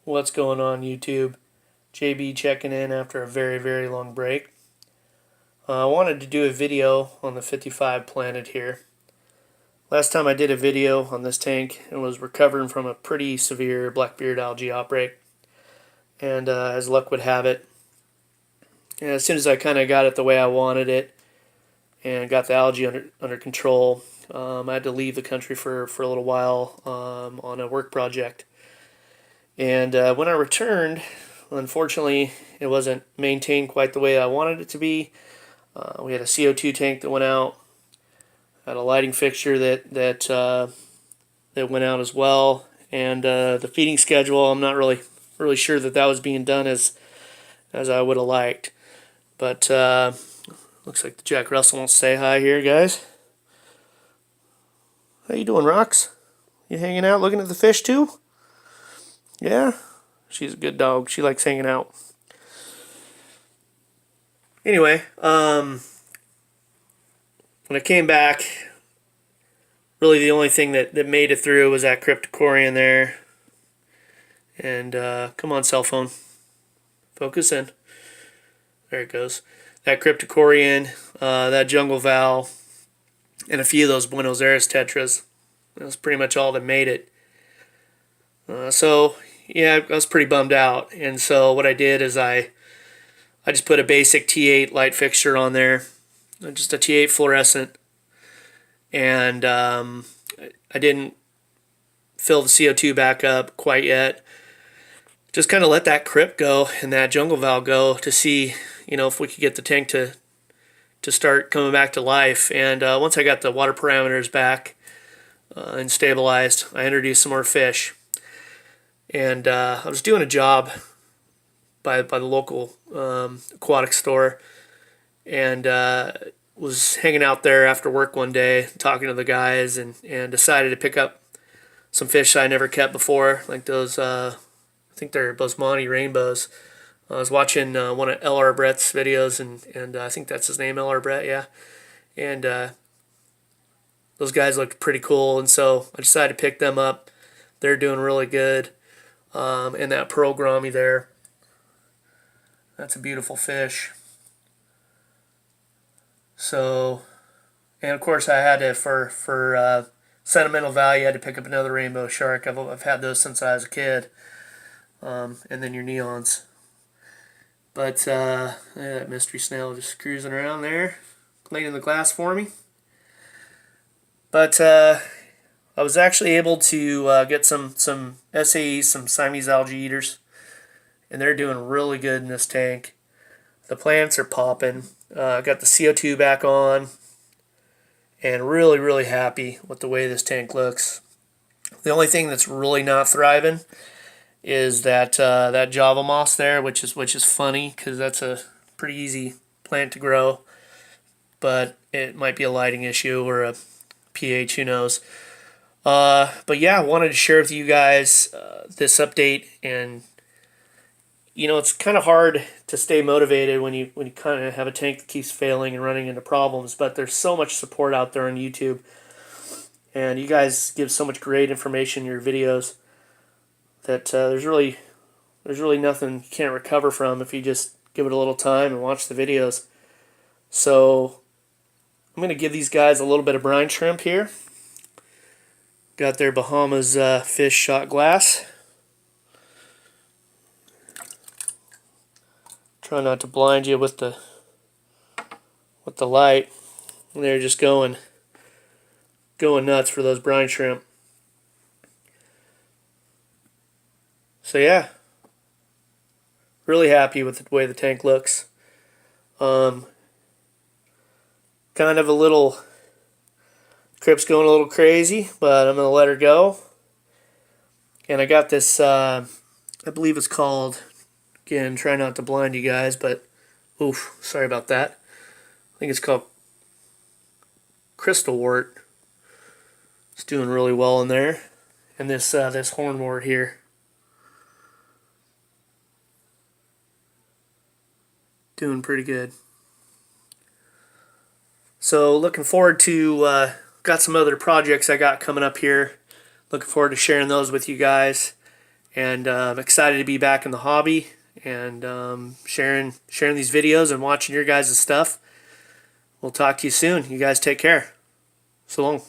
What's going on, YouTube? JB checking in after a very long break. I wanted to do a video on the 55 planet here. Last time I did a video on this tank, it was recovering from a pretty severe blackbeard algae outbreak. And as luck would have it, and as soon as I kind of got it the way I wanted it and got the algae under control, I had to leave the country for a little while on a work project. And when I returned, unfortunately, it wasn't maintained quite the way I wanted it to be. We had a CO2 tank that went out, had a lighting fixture that went out as well, and the feeding schedule, I'm not really sure that was being done as I would have liked. But looks like the Jack Russell wants to say hi here, guys. How you doing, Rox? You hanging out, looking at the fish too? Yeah, she's a good dog. She likes hanging out. Anyway, when I came back, really the only thing that made it through was that cryptocoria there. And come on, cell phone, focus in. There it goes. That cryptocoria, that jungle val, and a few of those Buenos Aires tetras. That's pretty much all that made it. So yeah, I was pretty bummed out, and so what I did is I just put a basic T8 light fixture on there, just a T8 fluorescent, and I didn't fill the CO2 back up quite yet. Just kind of let that crypt go and that jungle val go to see, if we could get the tank to start coming back to life. And once I got the water parameters back and stabilized, I introduced some more fish. And I was doing a job by the local aquatic store, and was hanging out there after work one day, talking to the guys, and decided to pick up some fish I never kept before, like those, I think they're Bosemani rainbows. I was watching one of L.R. Brett's videos, and I think that's his name, L.R. Brett, yeah. And those guys looked pretty cool, and so I decided to pick them up. They're doing really good. And that pearl grommy there, that's a beautiful fish. So, and of course I had to, for sentimental value, I had to pick up another rainbow shark. I've had those since I was a kid. And then your neons. But yeah, that mystery snail just cruising around there, cleaning the glass for me. But I was actually able to get some SAEs, some Siamese algae eaters, and they're doing really good in this tank. The plants are popping. I got the CO2 back on, and really happy with the way this tank looks. The only thing that's really not thriving is that Java moss there, which is funny because that's a pretty easy plant to grow, but it might be a lighting issue or a pH, who knows. But yeah, I wanted to share with you guys this update, and it's kind of hard to stay motivated when you kind of have a tank that keeps failing and running into problems. But there's so much support out there on YouTube, and you guys give so much great information in your videos that there's really nothing you can't recover from if you just give it a little time and watch the videos. So I'm going to give these guys a little bit of brine shrimp here. Got their Bahamas fish shot glass. Try not to blind you with the light. And they're just going nuts for those brine shrimp. So yeah, really happy with the way the tank looks. Kind of a little, crypt's going a little crazy, but I'm going to let her go. And I got this, I believe it's called, again, try not to blind you guys, but oof, sorry about that. I think it's called crystal wort. It's doing really well in there. And this hornwort here, doing pretty good. So looking forward to, got some other projects I got coming up here. Looking forward to sharing those with you guys. and I'm excited to be back in the hobby and sharing these videos and watching your guys' stuff. We'll talk to you soon. You guys take care. So long.